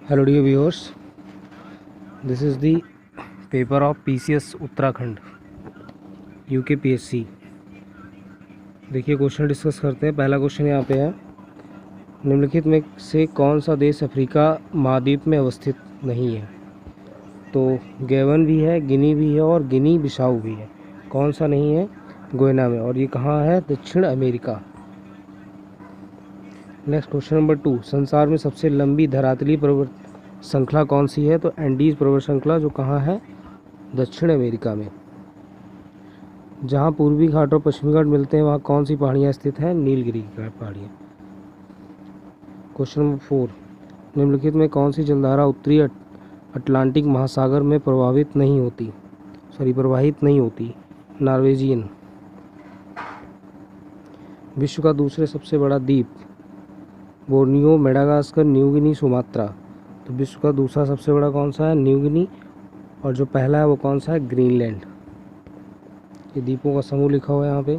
Hello dear viewers, this is the paper of PCS Uttarakhand UKPSC। देखिए question discuss करते हैं। पहला क्वेश्चन यहाँ पे है, निम्नलिखित में से कौन सा देश अफ्रीका महाद्वीप में अवस्थित नहीं है? तो गैबन भी है, गिनी भी है और गिनी बिसाऊ भी है। कौन सा नहीं है? गुयाना में। और ये कहाँ है? दक्षिण अमेरिका। नेक्स्ट क्वेश्चन नंबर 2, संसार में सबसे लंबी धरातली पर्वत श्रृंखला कौन सी है? तो एंडीज पर्वत श्रृंखला, जो कहाँ है? दक्षिण अमेरिका में। जहाँ पूर्वी घाट और पश्चिमी घाट मिलते हैं वहाँ कौन सी पहाड़ियाँ स्थित हैं? नीलगिरी पहाड़ियाँ। क्वेश्चन नंबर 4, निम्नलिखित में कौन सी जलधारा उत्तरी अटलांटिक महासागर में प्रवाहित नहीं होती? नॉर्वेजियन। विश्व का दूसरे सबसे बड़ा द्वीप? Borneo, Madagascar, New Guinea, Sumatra. तो विश्व का दूसरा सबसे बड़ा कौन सा है? New Guinea. और जो पहला है वो कौन सा है? ग्रीनलैंड। ये द्वीपों का समूह लिखा हुआ है यहाँ पे।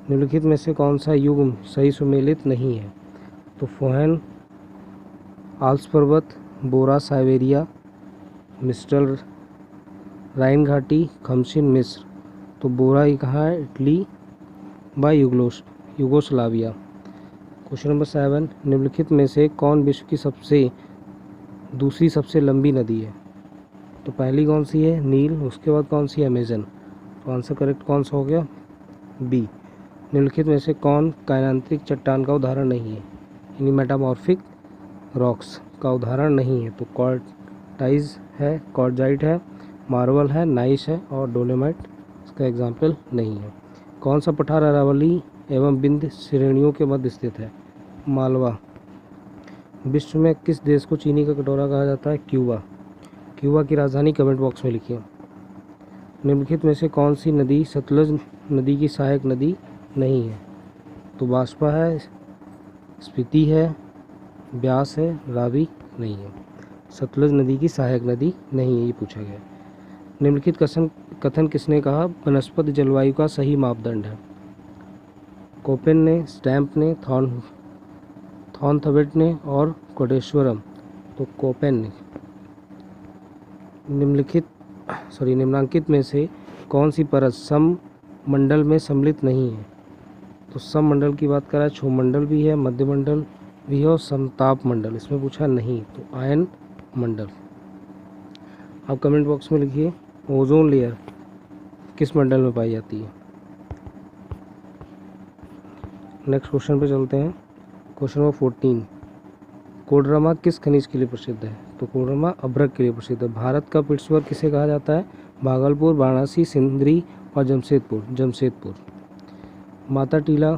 निम्नलिखित में से कौन सा युग्म सही सुमेलित नहीं है? तो फोहन, आल्प्स पर्वत, बोरा साइबेरिया, मिस्टर राइन घाटी, खमसिन मिस्र। तो बोरा ही कहाँ है? Italy by Yugoslavia. Question number 7, निम्नलिखित में से कौन विश्व की दूसरी सबसे लंबी नदी है? तो पहली कौन सी है? नील। उसके बाद कौन सी है? अमेजन। तो आंसर करेक्ट कौन सा हो गया? बी। निम्नलिखित में से कौन कायनांतरिक चट्टान का उदाहरण नहीं है? यानी मेटामॉर्फिक रॉक्स का उदाहरण नहीं है? तो क्वार्टाइज है, क्वार्टजाइट है, मार्बल है, नाइस है और डोलेमाइट इसका एग्जाम्पल नहीं है। कौन सा पठार अरावली एवं विंध्य श्रेणियों के मध्य स्थित है? मालवा। विश्व में किस देश को चीनी का कटोरा कहा जाता है? क्यूबा। क्यूबा की राजधानी कमेंट बॉक्स में लिखिए। निम्नलिखित में से कौन सी नदी सतलज नदी की सहायक नदी नहीं है? तो बाष्पा है, स्पीति है, ब्यास है, रावी नहीं है। सतलज नदी की सहायक नदी नहीं है, ये पूछा गया। निम्नलिखित कथन किसने कहा वनस्पति जलवायु का सही मापदंड है? कोपेन ने, स्टैम्प ने, थॉर्नथवेट ने और कोटेश्वरम। तो कोपेन ने। निम्नांकित में से कौन सी परत सममंडल में सम्मिलित नहीं है? तो सममंडल की बात करें, क्षोभमंडल भी है, मध्यमंडल भी है और समताप मंडल। इसमें पूछा नहीं, तो आयन मंडल। आप कमेंट बॉक्स में लिखिए ओजोन लेयर किस मंडल में पाई जाती है? नेक्स्ट क्वेश्चन पे चलते हैं। क्वेश्चन नंबर 14, कोडरमा किस खनिज के लिए प्रसिद्ध है? तो कोडरमा अभ्रक के लिए प्रसिद्ध है। भारत का पिट्सबर्ग किसे कहा जाता है? भागलपुर, वाराणसी, सिंदरी और जमशेदपुर। माता टीला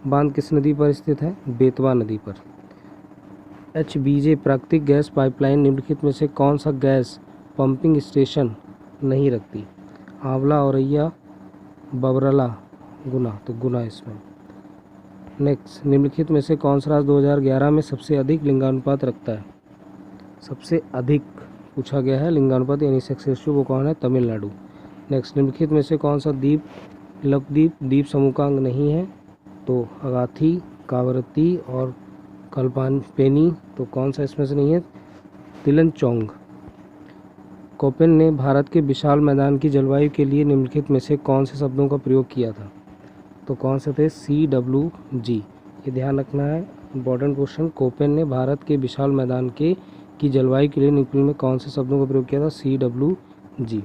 बांध किस नदी पर स्थित है? बेतवा नदी पर। HBJ प्राकृतिक गैस पाइपलाइन निम्नलिखित में से कौन सा गैस पंपिंग स्टेशन नहीं रखती? आंवला, औरैया, बबरला, गुना। तो गुना इसमें। नेक्स्ट, निम्नलिखित में से कौन सा राज्य 2011 में सबसे अधिक लिंगानुपात रखता है? सबसे अधिक पूछा गया है लिंगानुपात यानी सेक्स रेशियो, वो कौन है? तमिलनाडु। नेक्स्ट, निम्नलिखित में से कौन सा द्वीप लक्षद्वीप द्वीप समूह का अंग नहीं है? तो अगाथी, कावरत्ती और कल्पापेनी। तो कौन सा इसमें से नहीं है? तिलनचोंग। कोपेन ने भारत के विशाल मैदान की जलवायु के लिए निम्नलिखित में से कौन से शब्दों का प्रयोग किया था? तो कौन से थे? CWG। ये ध्यान रखना है, इम्पोर्टेंट क्वेश्चन। कोपेन ने भारत के विशाल मैदान की जलवायु के लिए निम्नलिखित में कौन से शब्दों का प्रयोग किया था? CWG।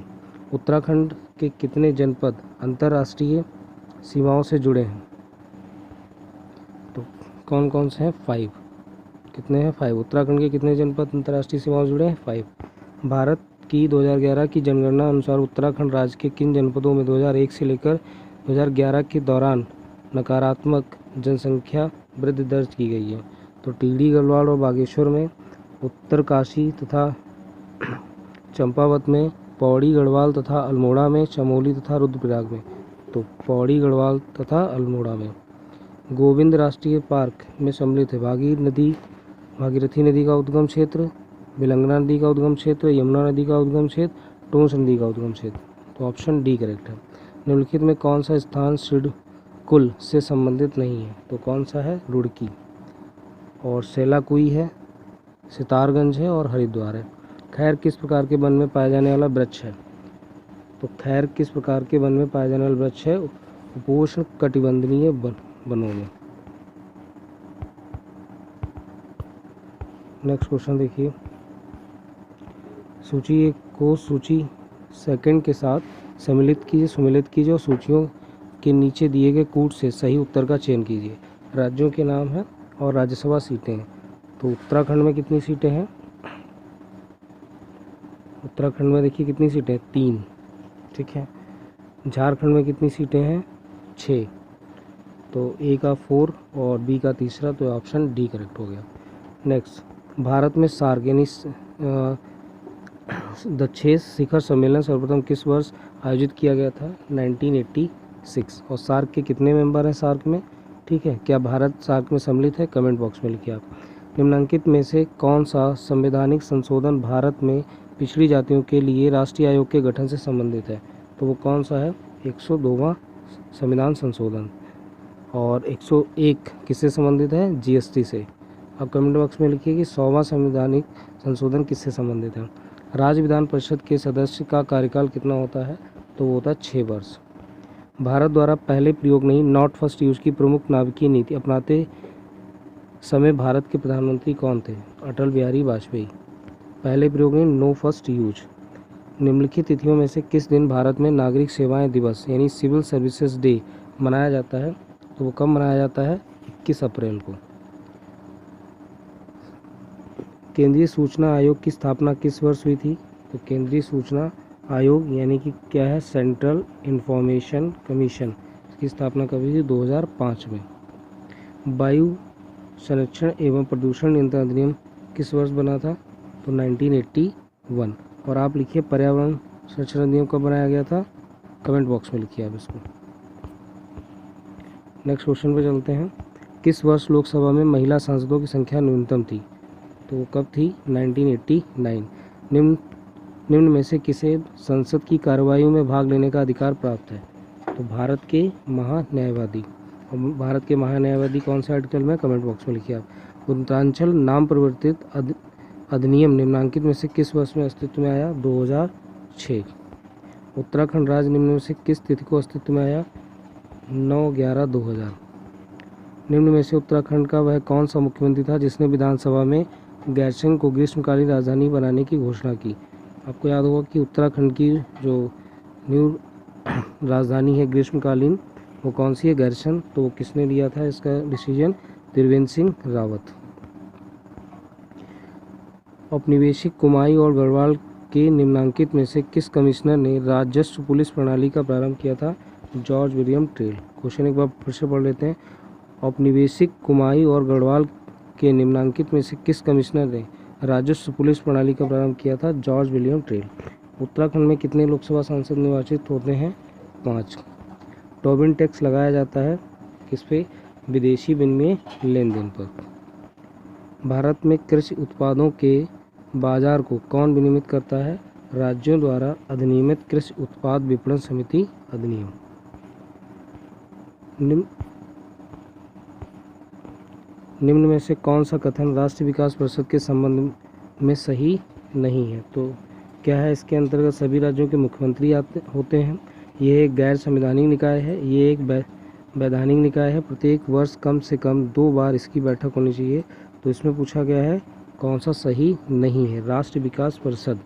उत्तराखंड के कितने जनपद अंतर्राष्ट्रीय सीमाओं से जुड़े हैं? तो कौन कौन से हैं? 5। कितने हैं? 5। उत्तराखंड के कितने जनपद अंतर्राष्ट्रीय सीमाओं से जुड़े हैं? 5। भारत की 2011 की जनगणना अनुसार उत्तराखंड राज्य के किन जनपदों में 2001 से लेकर 2011 के दौरान नकारात्मक जनसंख्या वृद्धि दर्ज की गई है? तो टिहरी, गढ़वाल और बागेश्वर में, उत्तरकाशी तथा चंपावत में, पौड़ी, गढ़वाल तथा अल्मोड़ा में, चमोली तथा रुद्रप्रयाग में। तो पौड़ी, गढ़वाल तथा अल्मोड़ा में। गोविंद राष्ट्रीय पार्क में सम्मिलित है भागीरथी नदी का उद्गम क्षेत्र, बिलंगना नदी का उद्गम क्षेत्र, यमुना नदी का उद्गम क्षेत्र, टोंस नदी का उद्गम क्षेत्र। तो ऑप्शन डी करेक्ट है। निम्नलिखित में कौन सा स्थान सिडकुल से संबंधित नहीं है? तो कौन सा है? रुड़की। और सेलाकुई है, सितारगंज है और हरिद्वार है। खैर किस प्रकार के वन में पाया जाने वाला वृक्ष है? तो खैर किस प्रकार के वन में पाया जाने वाला वृक्ष है? उपोष्ण कटिबंधीय वनों में। नेक्स्ट क्वेश्चन देखिए, सूची 1 को सूची 2 के साथ सुमेलित कीजिए और सूचियों के नीचे दिए गए कूट से सही उत्तर का चयन कीजिए। राज्यों के नाम हैं और राज्यसभा सीटें हैं। तो उत्तराखंड में कितनी सीटें हैं? उत्तराखंड में देखिए कितनी सीटें हैं, 3, ठीक है। झारखंड में कितनी सीटें हैं, 6। तो ए का 4 और बी का 3, तो ऑप्शन डी करेक्ट हो गया। नेक्स्ट, भारत में सार्क यानी द 6 शिखर सम्मेलन सर्वप्रथम किस वर्ष आयोजित किया गया था? 1986। और सार्क के कितने मेंबर हैं सार्क में, ठीक है? क्या भारत सार्क में सम्मिलित है? कमेंट बॉक्स में लिखिए आप। निम्नलिखित में से कौन सा संवैधानिक संशोधन भारत में पिछड़ी जातियों के लिए राष्ट्रीय आयोग के गठन से संबंधित है? तो वो कौन सा है? 102वां संविधान संशोधन। और 101 किससे संबंधित है? जीएसटी से। आप कमेंट बॉक्स में लिखिए कि 100वां संवैधानिक संशोधन किससे संबंधित है? राज्य विधान परिषद के सदस्य का कार्यकाल कितना होता है? तो वो होता है 6 वर्ष। भारत द्वारा पहले प्रयोग नहीं नॉट फर्स्ट यूज की प्रमुख नाभिकीय नीति अपनाते समय भारत के प्रधानमंत्री कौन थे? अटल बिहारी वाजपेयी। पहले प्रयोग नहीं नो फर्स्ट यूज। निम्नलिखित तिथियों में से किस दिन भारत में नागरिक सेवाएं दिवस यानी सिविल सर्विसेज डे मनाया जाता है? तो वो कब मनाया जाता है? 21 अप्रैल को। केंद्रीय सूचना आयोग की स्थापना किस वर्ष हुई थी? तो केंद्रीय सूचना आयोग यानी कि क्या है? सेंट्रल इंफॉर्मेशन कमीशन की स्थापना कब हुई थी? 2005 में। वायु संरक्षण एवं प्रदूषण नियंत्रण अधिनियम किस वर्ष बना था? तो 1981। और आप लिखिए पर्यावरण संरक्षण अधिनियम कब बनाया गया था? कमेंट बॉक्स में लिखिए आप इसको। नेक्स्ट क्वेश्चन पे चलते हैं। किस वर्ष लोकसभा में महिला सांसदों की संख्या न्यूनतम थी? तो वो कब थी? 1989। निम्न में से किसे संसद की कार्यवाही में भाग लेने का अधिकार प्राप्त है? तो भारत के महान्यायवादी। और भारत के महान्यायवादी कौन से आर्टिकल में? कमेंट बॉक्स में लिखिए आप। उत्तरांचल नाम परिवर्तित अधिनियम निम्नांकित में से किस वर्ष में अस्तित्व में आया? 2006। उत्तराखंड राज्य निम्न में से किस तिथि को अस्तित्व में आया? 9/11/2000। निम्न में से उत्तराखंड का वह कौन सा मुख्यमंत्री था जिसने विधानसभा में गैरसैंण को ग्रीष्मकालीन राजधानी बनाने की घोषणा की? आपको याद होगा कि उत्तराखंड की जो न्यू राजधानी है ग्रीष्मकालीन वो कौन सी है? गैरसैंण। तो वो किसने लिया था इसका डिसीजन? त्रिवेंद्र सिंह रावत। औपनिवेशिक कुमाई और गढ़वाल के निम्नांकित में से किस कमिश्नर ने राजस्व पुलिस प्रणाली का प्रारंभ किया था? George William trail. क्वेश्चन एक बार फिर से पढ़ लेते हैं। औपनिवेशिक कुमाई और गढ़वाल के निम्नांकित में से किस कमिश्नर ने राजस्व पुलिस प्रणाली का प्रारंभ किया था? George William trail. उत्तराखंड में कितने लोकसभा सांसद निर्वाचित होते हैं? 5। टोबिन टैक्स लगाया जाता है किस पे? विदेशी विनिमय लेन देन पर। भारत में कृषि उत्पादों के बाजार को कौन विनियमित करता है? राज्यों द्वारा अधिनियमित कृषि उत्पाद विपणन समिति अधिनियम। निम्न में से कौन सा कथन राष्ट्रीय विकास परिषद के संबंध में सही नहीं है? तो क्या है इसके अंतर्गत? सभी राज्यों के मुख्यमंत्री होते हैं। ये एक गैर संवैधानिक निकाय है। ये एक वैधानिक निकाय है। प्रत्येक वर्ष कम से कम 2 बार इसकी बैठक होनी चाहिए। तो इसमें पूछा गया है कौन सा सही नहीं है? राष्ट्रीय विकास परिषद।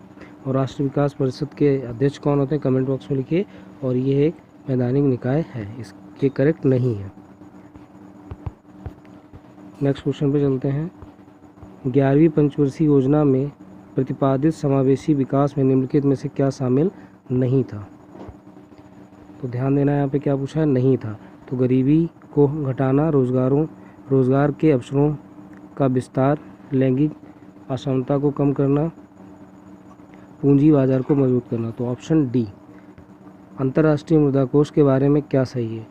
और राष्ट्रीय विकास परिषद के अध्यक्ष कौन होते हैं? कमेंट बॉक्स में लिखिए। और ये एक वैधानिक निकाय है, इसके करेक्ट नहीं है। नेक्स्ट क्वेश्चन पे चलते हैं। 11वीं पंचवर्षीय योजना में प्रतिपादित समावेशी विकास में निम्नलिखित में से क्या शामिल नहीं था? तो ध्यान देना, यहाँ पे क्या पूछा है? नहीं था। तो गरीबी को घटाना, रोजगार के अवसरों का विस्तार, लैंगिक असमानता को कम करना, पूंजी बाजार को मजबूत करना। तो ऑप्शन डी। अंतर्राष्ट्रीय मुद्रा कोष के बारे में क्या सही है?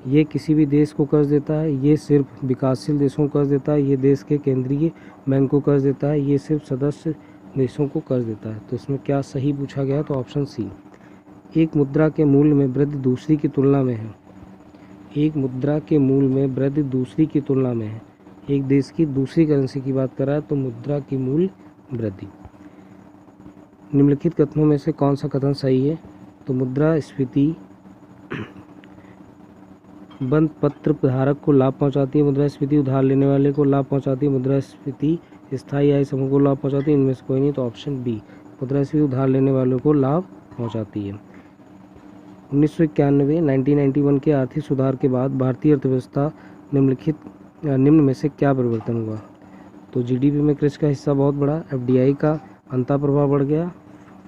ये किसी भी देश को कर्ज देता है, ये सिर्फ विकासशील देशों को कर्ज देता है, ये देश के केंद्रीय बैंक को कर्ज देता है, ये सिर्फ सदस्य देशों को कर्ज देता है। तो इसमें क्या सही पूछा गया? तो ऑप्शन सी। एक मुद्रा के मूल्य में वृद्धि दूसरी की तुलना में है। एक मुद्रा के मूल्य में वृद्धि दूसरी की तुलना में है। एक देश की दूसरी करेंसी की बात कर रहा है तो मुद्रा की मूल्य वृद्धि। निम्नलिखित कथनों में से कौन सा कथन सही है? तो मुद्रास्फीति बंद पत्र धारक को लाभ पहुंचाती है, मुद्रास्फीति उधार लेने वाले को लाभ पहुंचाती है, मुद्रास्फीति स्थायी आय समूह को लाभ पहुंचाती है। इनमें से कोई नहीं, तो ऑप्शन बी, मुद्रास्फीति उधार लेने वालों को लाभ पहुंचाती है। 1991 के आर्थिक सुधार के बाद भारतीय अर्थव्यवस्था निम्न में से क्या परिवर्तन हुआ? तो जीडीपी में कृषि का हिस्सा बहुत बढ़ा, एफडीआई का अंतः प्रभाव बढ़ गया,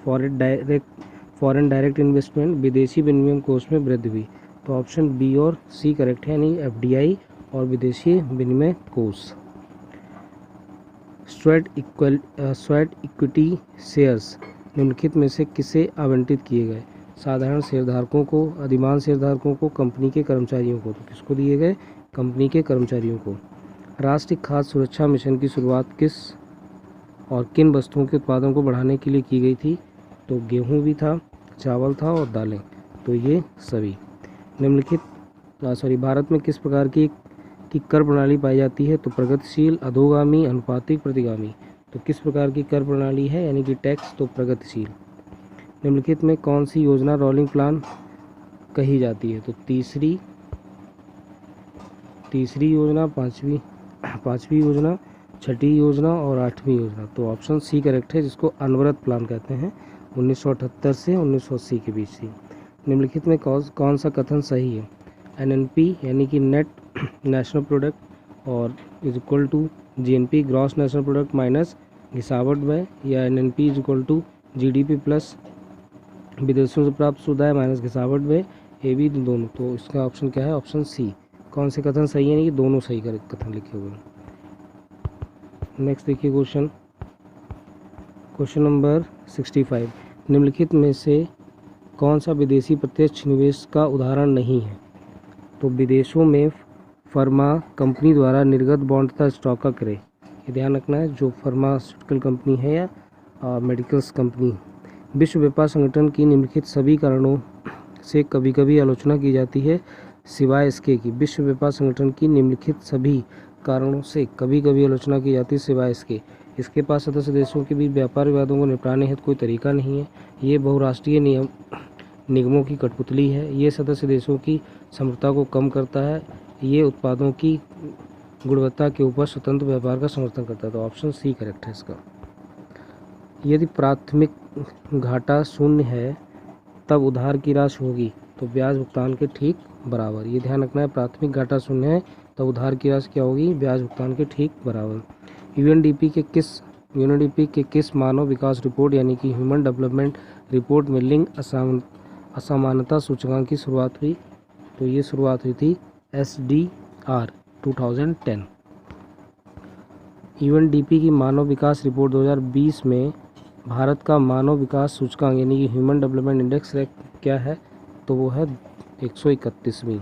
फॉरेन डायरेक्ट इन्वेस्टमेंट विदेशी विनिमय कोष में वृद्धि हुई। तो ऑप्शन बी और सी करेक्ट है, यानी एफडीआई और विदेशी विनिमय कोष। स्वेट इक्विटी शेयर्स निम्नलिखित में से किसे आवंटित किए गए? साधारण शेयरधारकों को, अधिमान शेयरधारकों को, कंपनी के कर्मचारियों को। तो किसको दिए गए? कंपनी के कर्मचारियों को। राष्ट्रीय खाद्य सुरक्षा मिशन की शुरुआत किस और किन वस्तुओं के उत्पादन को बढ़ाने के लिए की गई थी? तो गेहूं भी था, चावल था और दालें। तो ये सभी निम्नलिखित भारत में किस प्रकार की कर प्रणाली पाई जाती है? तो प्रगतिशील, अधोगामी, अनुपातिक, प्रतिगामी। तो किस प्रकार की कर प्रणाली है, यानी कि टैक्स? तो प्रगतिशील। निम्नलिखित में कौन सी योजना रोलिंग प्लान कही जाती है? तो तीसरी योजना, पांचवी योजना, छठी योजना और आठवीं योजना। तो ऑप्शन सी करेक्ट है, जिसको अनवरत प्लान कहते हैं, 1978 से 1980 के बीच थी। निम्नलिखित में कौन सा कथन सही है? एनएनपी यानी कि नेट नेशनल प्रोडक्ट और is equal to GNP gross national product minus घिसावट व्यय, या NNP is equal to GDP plus विदेशों से प्राप्त सुविधाएं माइनस घिसावट व्यय, ए बी दोनों। तो इसका ऑप्शन क्या है? Option C. कौन से कथन सही है? यानी कि दोनों सही कथन लिखे हुए हैं। नेक्स्ट देखिए क्वेश्चन नंबर 65। निम्नलिखित में से कौन सा विदेशी प्रत्यक्ष निवेश का उदाहरण नहीं है? तो विदेशों में फार्मा कंपनी द्वारा निर्गत बॉन्ड तथा स्टॉक का क्रय। ये ध्यान रखना है, जो फार्मास्यूटिकल कंपनी है या मेडिकल्स कंपनी। विश्व व्यापार संगठन की निम्नलिखित सभी कारणों से कभी कभी आलोचना की जाती है सिवाय इसके कि। विश्व व्यापार संगठन की निम्नलिखित सभी कारणों से कभी कभी आलोचना की जाती है सिवाय इसके। इसके पास सदस्य देशों के बीच व्यापार विवादों को निपटाने हेतु कोई तरीका नहीं है। ये बहुराष्ट्रीय निगमों की कठपुतली है। ये सदस्य देशों की समृद्धता को कम करता है। ये उत्पादों की गुणवत्ता के ऊपर स्वतंत्र व्यापार का समर्थन करता है। तो ऑप्शन सी करेक्ट है इसका। यदि प्राथमिक घाटा शून्य है तब उधार की राशि होगी तो ब्याज भुगतान के ठीक बराबर। ये ध्यान रखना है, प्राथमिक घाटा शून्य है तब उधार की राशि क्या होगी? ब्याज भुगतान के ठीक बराबर। यूएनडीपी के किस मानव विकास रिपोर्ट यानी कि ह्यूमन डेवलपमेंट रिपोर्ट में लिंग असमानता सूचकांक की शुरुआत हुई? तो ये शुरुआत हुई थी SDR 2010। यूएनडीपी की मानव विकास रिपोर्ट 2020 में भारत का मानव विकास सूचकांक यानी कि ह्यूमन डेवलपमेंट इंडेक्स क्या है? तो वो है 131वीं।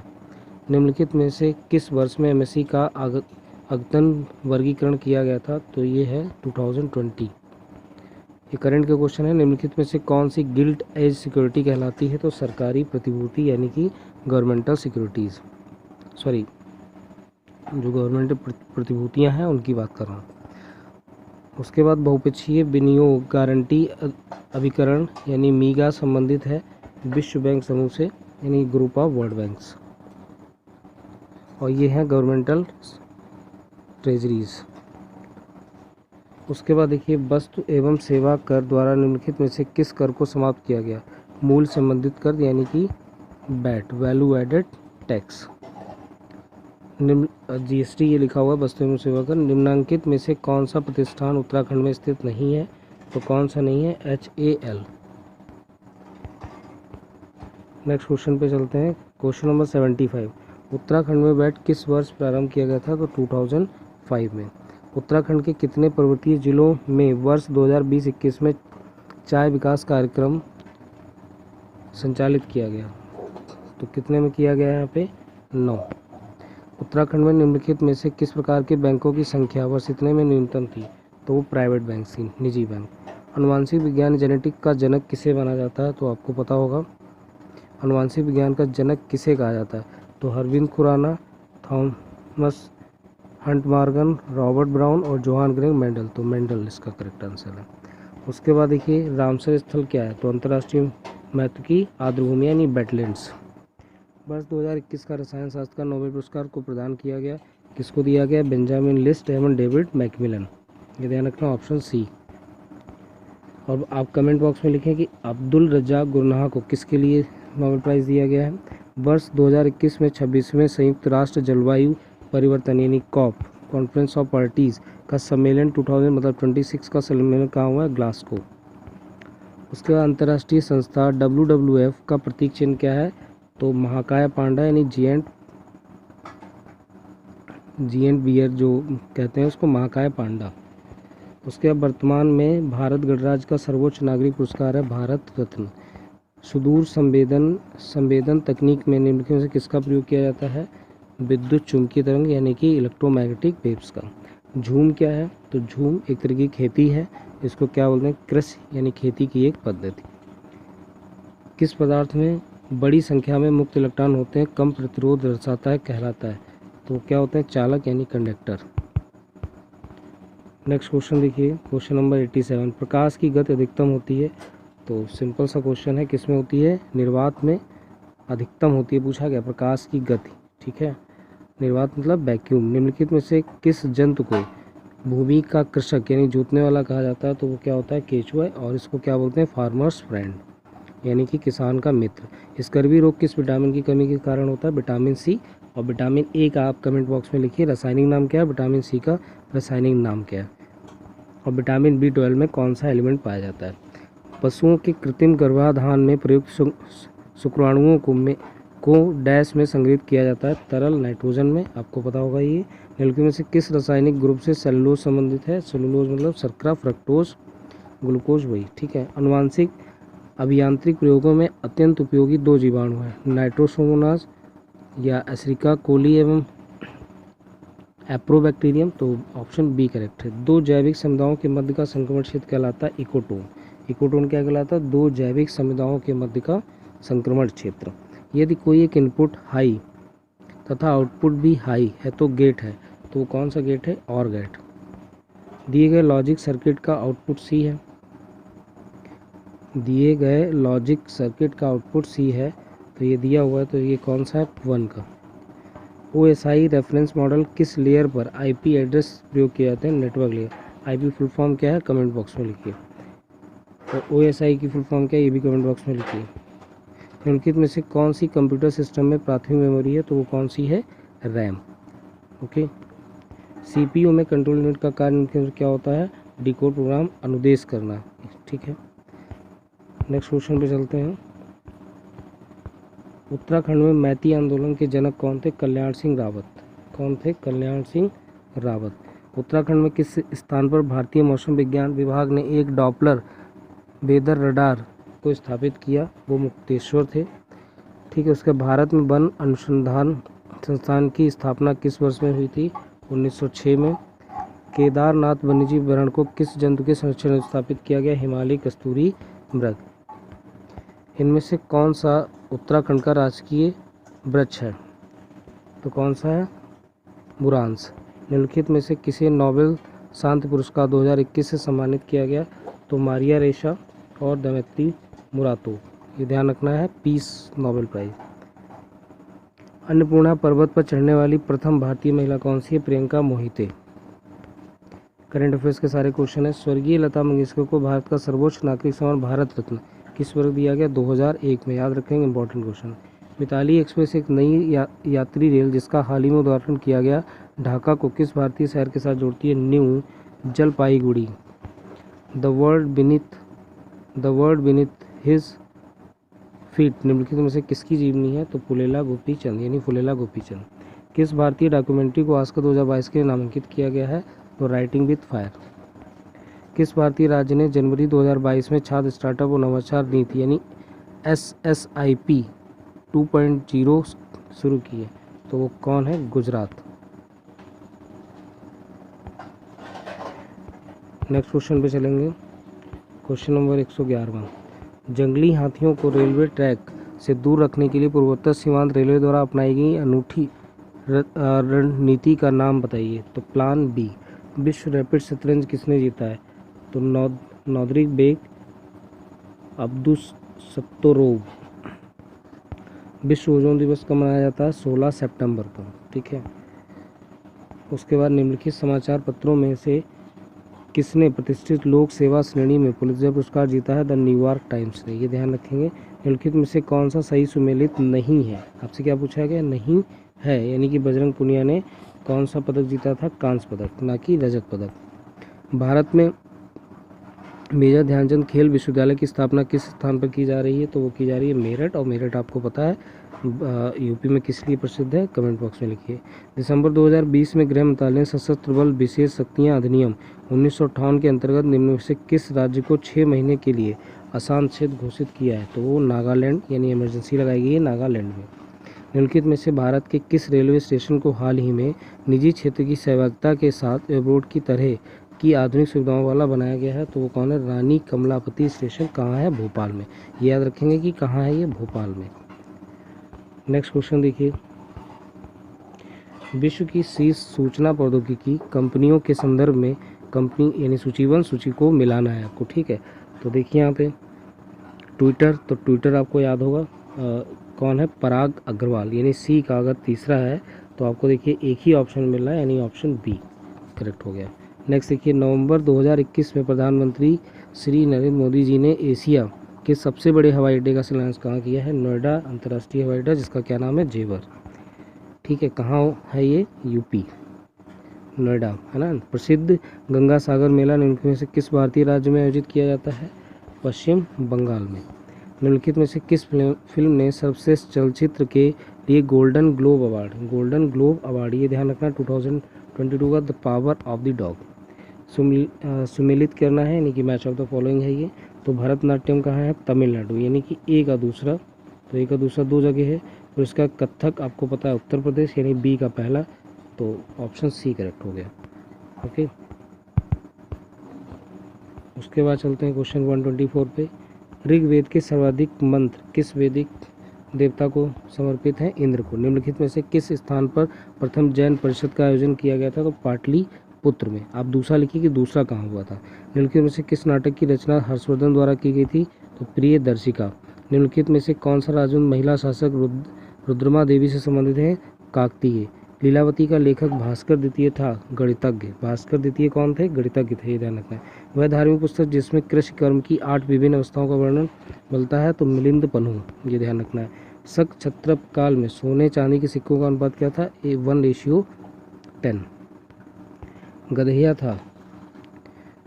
निम्नलिखित में से किस वर्ष में एमएससी का अद्यतन वर्गीकरण किया गया था? तो ये है 2020। ये करंट के क्वेश्चन है। निम्नलिखित में से कौन सी गिल्ट एज सिक्योरिटी कहलाती है? तो सरकारी प्रतिभूति यानी कि गवर्नमेंटल सिक्योरिटीज़, जो गवर्नमेंट प्रतिभूतियां हैं उनकी बात कर रहा हूँ। उसके बाद बहुपक्षीय विनियोग गारंटी अभिकरण यानी मीगा संबंधित है विश्व बैंक समूह से, यानी ग्रुप ऑफ वर्ल्ड बैंक्स, और ये हैं गवर्नमेंटल ट्रेजरीज। उसके बाद देखिए वस्तु एवं सेवा कर द्वारा निम्नलिखित में से किस कर को समाप्त किया गया? मूल संबंधित कर यानी कि VAT, value added tax. GST ये लिखा हुआ है वस्तु एवं सेवा कर। निम्नांकित में से कौन सा प्रतिष्ठान उत्तराखंड में स्थित नहीं है? तो कौन सा नहीं है? HAL। नेक्स्ट क्वेश्चन पे चलते हैं। Question number 75। उत्तराखंड में वैट किस वर्ष प्रारंभ किया गया था? तो 2005 में। उत्तराखंड के कितने पर्वतीय जिलों में वर्ष 2020-21 में चाय विकास कार्यक्रम संचालित किया गया? तो कितने में किया गया? यहाँ पे 9। उत्तराखंड में निम्नलिखित में से किस प्रकार के बैंकों की संख्या वर्ष इतने में न्यूनतम थी? तो वो प्राइवेट बैंक थी, निजी बैंक। अनुवांशिक विज्ञान जेनेटिक का जनक किसे माना जाता है? तो आपको पता होगा अनुवांशिक विज्ञान का जनक किसे कहा जाता है? तो Arvind Khurana, Thomas Hunt Morgan, Robert Brown और जोहान ग्रेग मेंडल। तो मेंडल इसका करेक्ट आंसर है। उसके बाद देखिए रामसर स्थल क्या है, तो अंतर्राष्ट्रीय महत्व की आर्द्रभूमि यानी वेटलैंड्स। वर्ष 2021 का रसायन शास्त्र का नोबेल पुरस्कार को प्रदान किया गया, किसको दिया गया, बेंजामिन लिस्ट एवं डेविड मैकमिलन। ये ध्यान रखना ऑप्शन सी। और आप कमेंट बॉक्स में लिखें कि अब्दुल रज्जाक गुरनाह को किसके लिए नोबेल प्राइज़ दिया गया है। वर्ष 2021 में 26वें संयुक्त राष्ट्र जलवायु परिवर्तन यानी कॉप कॉन्फ्रेंस ऑफ पार्टीज़ का सम्मेलन 26 का सम्मेलन कहाँ हुआ है, ग्लासगो। उसके बाद अंतर्राष्ट्रीय संस्था WWF का प्रतीक चिन्ह क्या है, तो महाकाय पांडा यानी जिएंट बियर जो कहते हैं उसको महाकाय पांडा। उसके बाद वर्तमान में भारत गणराज्य का सर्वोच्च नागरिक पुरस्कार है भारत रत्न। सुदूर संवेदन तकनीक में निम्नलिखित में से किसका प्रयोग किया जाता है, विद्युत चुंबकीय तरंग यानी कि इलेक्ट्रोमैग्नेटिक वेव्स का। झूम क्या है, तो झूम एक तरह की खेती है, इसको क्या बोलते हैं, कृषि यानी खेती की एक पद्धति। किस पदार्थ में बड़ी संख्या में मुक्त इलेक्ट्रॉन होते हैं, कम प्रतिरोध दर्शाता है, कहलाता है, तो क्या होते हैं, चालक यानी कंडक्टर। नेक्स्ट क्वेश्चन देखिए, क्वेश्चन नंबर 87। प्रकाश की गति अधिकतम होती है, तो सिंपल सा क्वेश्चन है, किस में होती है, निर्वात में अधिकतम होती है। पूछा गया प्रकाश की गति, ठीक है, निर्वात मतलब वैक्यूम। निम्नलिखित में से किस जंतु को भूमि का कृषक यानी जोतने वाला कहा जाता है, तो वो क्या होता है, केचुआ, और इसको क्या बोलते हैं, फार्मर्स फ्रेंड यानी कि किसान का मित्र। स्कर्वी रोग किस विटामिन की कमी के कारण होता है, विटामिन सी। और विटामिन ए का आप कमेंट बॉक्स में लिखिए रासायनिक नाम क्या है, विटामिन सी का रासायनिक नाम क्या है। और विटामिन B12 में कौन सा एलिमेंट पाया जाता है। पशुओं के कृत्रिम गर्भाधान में प्रयुक्त शुक्राणुओं को डैश में संग्रहित किया जाता है, तरल नाइट्रोजन में, आपको पता होगा ये। निम्नलिखित में से किस रासायनिक ग्रुप से सेलुलोज संबंधित है, सेलुलोज मतलब शर्करा, फ्रक्टोज, ग्लूकोज, वही, ठीक है। अनुवांशिक अभियांत्रिक प्रयोगों में अत्यंत उपयोगी दो जीवाणु हैं, नाइट्रोसोमोनास या एस्रिका कोली एवं एप्रोबैक्टीरियम, तो ऑप्शन बी करेक्ट है। दो जैविक समुदायों के मध्य का संक्रमण क्षेत्र कहलाता है इकोटोन। इकोटोन क्या कहलाता है, दो जैविक समुदायों के मध्य का संक्रमण क्षेत्र। यदि कोई एक इनपुट हाई तथा आउटपुट भी हाई है तो गेट है, तो कौन सा गेट है, और गेट। दिए गए लॉजिक सर्किट का आउटपुट सी है, दिए गए लॉजिक सर्किट का आउटपुट सी है, तो ये दिया हुआ है, तो ये कौन सा है, 1 का। OSI रेफरेंस मॉडल किस लेयर पर IP एड्रेस प्रयोग किए जाते हैं, network layer. IP full form क्या है, कमेंट बॉक्स में लिखिए। और OSI की फुल फॉर्म क्या है, ये भी कमेंट बॉक्स में लिखिए। निम्नलिखित में से कौन सी कंप्यूटर सिस्टम में प्राथमिक मेमोरी है, तो वो कौन सी है, रैम। ओके। CPU में कंट्रोल यूनिट का कार्य निम्नलिखित में क्या होता है, डिकोड प्रोग्राम अनुदेश करना, ठीक है। नेक्स्ट क्वेश्चन पे चलते हैं। उत्तराखंड में मैती आंदोलन के जनक कौन थे, कल्याण सिंह रावत। कौन थे, कल्याण सिंह रावत। उत्तराखंड में किस स्थान पर भारतीय मौसम विज्ञान विभाग ने एक डॉपलर वेदर रडार को स्थापित किया, वो मुक्तेश्वर थे, ठीक है। उसके भारत में वन अनुसंधान संस्थान की स्थापना किस वर्ष में हुई थी, 1906 में। केदारनाथ वन्यजीव अभयारण्य को किस जंतु के संरक्षण में स्थापित किया गया, हिमालय कस्तूरी मृग। इनमें से कौन सा उत्तराखंड का राजकीय वृक्ष है, तो कौन सा है, बुरांस। निम्नलिखित में से किसे नोबेल शांति पुरस्कार 2021 से सम्मानित किया गया, तो मारिया रेशा और दमयंती मुरातो। ये ध्यान रखना है, पीस नोबेल प्राइज। अन्नपूर्णा पर्वत पर चढ़ने वाली प्रथम भारतीय महिला कौन सी है, प्रियंका मोहिते। करंट अफेयर्स के सारे क्वेश्चन है। स्वर्गीय लता मंगेशकर को भारत का सर्वोच्च नागरिक सम्मान भारत रत्न किस वर्ष दिया गया, 2001 में, याद रखेंगे, इंपॉर्टेंट क्वेश्चन। मिताली एक्सप्रेस एक नई यात्री रेल जिसका हाल ही में उद्घाटन किया गया, ढाका को किस भारतीय शहर के साथ जोड़ती है, new Jalpaiguri. The word beneath his feet निम्नलिखित में से किसकी जीवनी है, तो फुलेला गोपीचंद यानी फुलेला गोपीचंद। किस भारतीय डॉक्यूमेंट्री को ऑस्कर 2022 के लिए नामांकित किया गया है, तो राइटिंग विद फायर। किस भारतीय राज्य ने जनवरी 2022 में छात्र स्टार्टअप और नवाचार नीति यानी SSIP 2.0 शुरू की है, तो वो कौन है, गुजरात। नेक्स्ट क्वेश्चन पे चलेंगे, क्वेश्चन नंबर 111। जंगली हाथियों को रेलवे ट्रैक से दूर रखने के लिए पूर्वोत्तर सीमांत रेलवे द्वारा अपनाई गई अनूठी रणनीति का नाम बताइए, तो प्लान बी। विश्व रैपिड शतरंज किसने जीता है, तो नोदरिक बेग अब्दुसत्तोरोव। विश्व ओजोन दिवस कब मनाया जाता है, 16 सितंबर को, ठीक है। उसके बाद निम्नलिखित समाचार पत्रों में से किसने प्रतिष्ठित लोक सेवा श्रेणी में पुलित्जर पुरस्कार जीता है, द न्यूयॉर्क टाइम्स ने, ये ध्यान रखेंगे। निम्नलिखित में से कौन सा सही सुमेलित नहीं है, आपसे क्या पूछा गया, नहीं है, यानी कि बजरंग पुनिया ने कौन सा पदक जीता था, कांस्य पदक, ना कि रजत पदक। भारत में मेजर ध्यानचंद खेल विश्वविद्यालय की स्थापना किस स्थान पर की जा रही है, तो वो की जा रही है मेरठ, और मेरठ आपको पता है यूपी में किस लिए प्रसिद्ध है, कमेंट बॉक्स में लिखिए। दिसंबर 2020 में गृह मंत्रालय ने सशस्त्र बल विशेष शक्तियाँ अधिनियम 1958 के अंतर्गत निम्न में से किस राज्य को 6 महीने के लिए अशांत क्षेत्र घोषित किया है, तो वो नागालैंड, यानी इमरजेंसी लगाई गई है नागालैंड में। निम्नलिखित में से भारत के किस रेलवे स्टेशन को हाल ही में निजी क्षेत्र की सहभागिता के साथ एयरपोर्ट की तरह की आधुनिक सुविधाओं वाला बनाया गया है, तो वो कौन है, रानी कमलापति स्टेशन, कहाँ है, भोपाल में। ये याद रखेंगे कि कहाँ है ये, भोपाल में। नेक्स्ट क्वेश्चन देखिए, विश्व की शीर्ष सूचना प्रौद्योगिकी कंपनियों के संदर्भ में कंपनी यानी सूचीबद्ध सूची को मिलाना है आपको, ठीक है। तो देखिए यहाँ पे ट्विटर, तो ट्विटर आपको याद होगा कौन है, पराग अग्रवाल, यानी सी का अगर तीसरा है तो आपको देखिए एक ही ऑप्शन मिल रहा है, यानी ऑप्शन बी करेक्ट हो गया। नेक्स्ट देखिए, नवंबर 2021 में प्रधानमंत्री श्री नरेंद्र मोदी जी ने एशिया के सबसे बड़े हवाई अड्डे का शिलान्यास कहाँ किया है, नोएडा अंतर्राष्ट्रीय हवाई अड्डा, जिसका क्या नाम है, जेवर, ठीक है। कहाँ है ये, यूपी, नोएडा, है ना। प्रसिद्ध गंगा सागर मेला निम्नलिखित में से किस भारतीय राज्य में आयोजित किया जाता है, पश्चिम बंगाल में। निम्नलिखित में से किस फिल्म ने सर्वश्रेष्ठ चलचित्र के लिए गोल्डन ग्लोब अवार्ड, ये ध्यान रखना 2022 का the power of the dog सुमेलित करना है, यानी कि मैच ऑफ द फॉलोइंग है ये। तो भरतनाट्यम कहाँ है, तमिलनाडु, यानी कि ए का दूसरा, तो ए का दूसरा 2 जगह है। और इसका कथक आपको पता है उत्तर प्रदेश, यानी बी का पहला, तो ऑप्शन सी करेक्ट हो गया, ओके। उसके बाद चलते हैं क्वेश्चन 124 पे। ऋग्वेद के सर्वाधिक मंत्र किस वैदिक देवता को समर्पित हैं, इंद्र को। निम्नलिखित में से किस स्थान पर प्रथम जैन परिषद का आयोजन किया गया था, तो पाटलिपुत्र में। आप दूसरा लिखिए कि दूसरा कहाँ हुआ था। निम्नलिखित में से किस नाटक की रचना हर्षवर्धन द्वारा की गई थी, तो प्रियदर्शिका। निम्नलिखित में से कौन सा राजवंश महिला शासक रुद्रमा देवी से संबंधित है, काकतीय। लीलावती का लेखक भास्कर द्वितीय था, गणितज्ञ। भास्कर द्वितीय कौन थे, गणितज्ञ थे, ये ध्यान रखना है। वह धार्मिक पुस्तक जिसमें कृषि कर्म की 8 विभिन्न अवस्थाओं का वर्णन मिलता है, तो मिलिंद पन्हु, ये ध्यान रखना है। शक क्षत्रप काल में सोने चांदी के सिक्कों का अनुपात क्या था, 1:10। गधेया था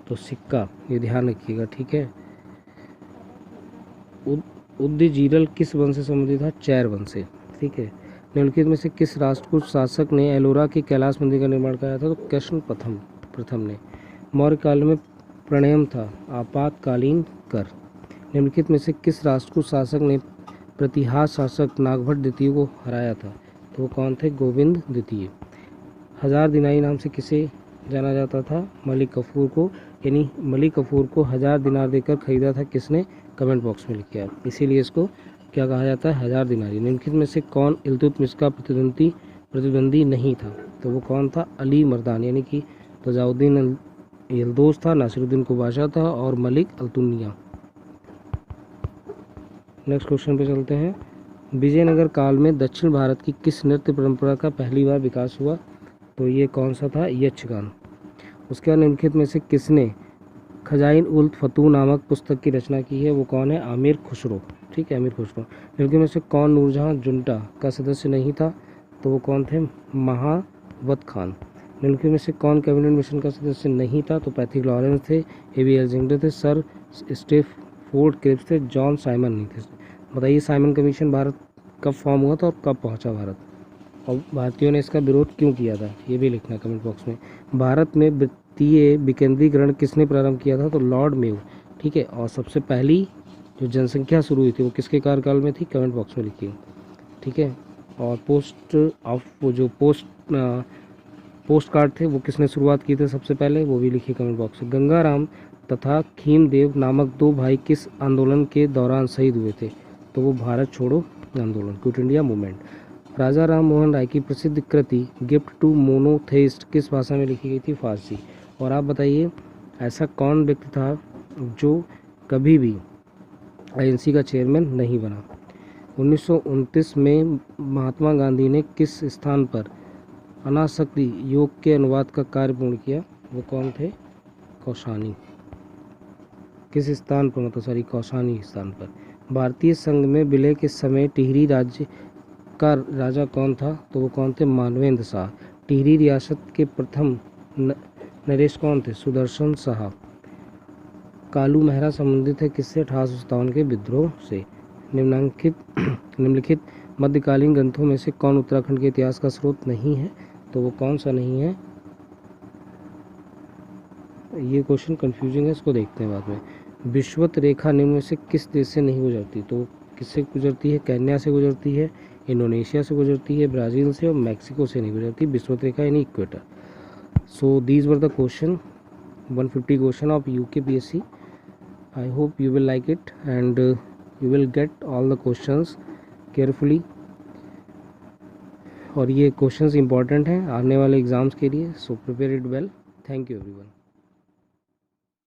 तो सिक्का, ये ध्यान रखिएगा, ठीक है। उद्दीजीरल किस वंश से संबंधित था, चैर वंश से, ठीक है। निम्नलिखित में से किस राष्ट्रकूट शासक ने एलोरा के कैलाश मंदिर का निर्माण कराया था, तो कृष्ण प्रथम ने। मौर्य काल में प्रणयम था, आपातकालीन कर। निम्नलिखित में से किस राष्ट्रकूट शासक ने प्रतिहास शासक नागभट्ट द्वितीय को हराया था, तो वो कौन थे, गोविंद द्वितीय। हजार दिनारी नाम से किसे जाना जाता था, मलिक कफूर को, यानी मलिक कफूर को 1000 दिनार देकर खरीदा था किसने, कमेंट बॉक्स में लिखिए आप, इसीलिए इसको क्या कहा जाता है, 1000 दिनारी। निम्नलिखित में से कौन इल्तुतमिश का प्रतिद्वंदी नहीं था, तो वो कौन था, अली मर्दान, यानी कि तजाउद्दीन यलदोस था, नासिरुद्दीन कुबाशा था, और मलिक अल्तुनिया। नेक्स्ट क्वेश्चन पे चलते हैं। विजयनगर काल में दक्षिण भारत की किस नृत्य परंपरा का पहली बार विकास हुआ, तो ये कौन सा था, यक्षगान। उसके बाद निम्नलिखित में से किसने खजाइन उल फतू नामक पुस्तक की रचना की है, वो कौन है, आमिर खुसरो, ठीक है, आमिर खुसरो। निम्नलिखित में से कौन नूरजहां जुंटा का सदस्य नहीं था, तो वो कौन थे, महावत खान। निम्नलिखित में से कौन कैबिनेट मिशन का सदस्य नहीं था, तो पैथिक लॉरेंस थे, ए.बी. अलेक्जेंडर थे, सर स्टेफोर्ड क्रिप्स थे, जॉन साइमन नहीं थे। बताइए साइमन कमीशन भारत कब फॉर्म हुआ था और कब पहुंचा भारत, और भारतीयों ने इसका विरोध क्यों किया था, ये भी लिखना कमेंट बॉक्स में। भारत में वित्तीय विकेंद्रीकरण किसने प्रारंभ किया था, तो लॉर्ड मेयो, ठीक है। और सबसे पहली जो जनसंख्या शुरू हुई थी वो किसके कार्यकाल में थी, कमेंट बॉक्स में लिखिए, ठीक है। और पोस्ट कार्ड थे वो किसने शुरुआत की थी सबसे पहले, वो भी लिखिए कमेंट बॉक्स में। गंगाराम तथा खीमदेव नामक 2 भाई किस आंदोलन के दौरान शहीद हुए थे, तो वो भारत छोड़ो आंदोलन, क्विट इंडिया मूवमेंट। राजा राम मोहन राय की प्रसिद्ध कृति गिफ्ट टू मोनोथेइस्ट किस भाषा में लिखी गई थी? फारसी। और आप बताइए ऐसा कौन व्यक्ति था जो कभी भी आईएनसी का चेयरमैन नहीं बना? 1929 में महात्मा गांधी ने किस स्थान पर अनासक्ति योग के अनुवाद का कार्य पूर्ण किया? वो कौन थे? कौशानी। किस स्थान पर, मतलब सॉरी कौशानी स्थान पर। भारतीय संघ में विलय के समय टिहरी राज्य का राजा कौन था? तो वो कौन थे? मानवेंद्र शाह। टिहरी रियासत के प्रथम नरेश कौन थे? सुदर्शन शाह। कालू मेहरा संबंधित है किससे? 1857 के विद्रोह से। निम्नलिखित मध्यकालीन ग्रंथों में से कौन उत्तराखंड के इतिहास का स्रोत नहीं है? तो वो कौन सा नहीं है? ये क्वेश्चन कंफ्यूजिंग है, इसको देखते हैं बाद में। विषुवत रेखा निम्न में से किस देश से नहीं गुजरती? तो किससे गुजरती है? केन्या से गुजरती है, इंडोनेशिया से गुजरती है, ब्राज़ील से और मैक्सिको से नहीं गुजरती विषुवत रेखा यानी equator. So these were the question 150 question of UKPSC. I hope you will like it and you will get all the questions carefully. और ये क्वेश्चंस इंपॉर्टेंट हैं आने वाले एग्ज़ाम्स के लिए, so prepare it well. Thank you everyone.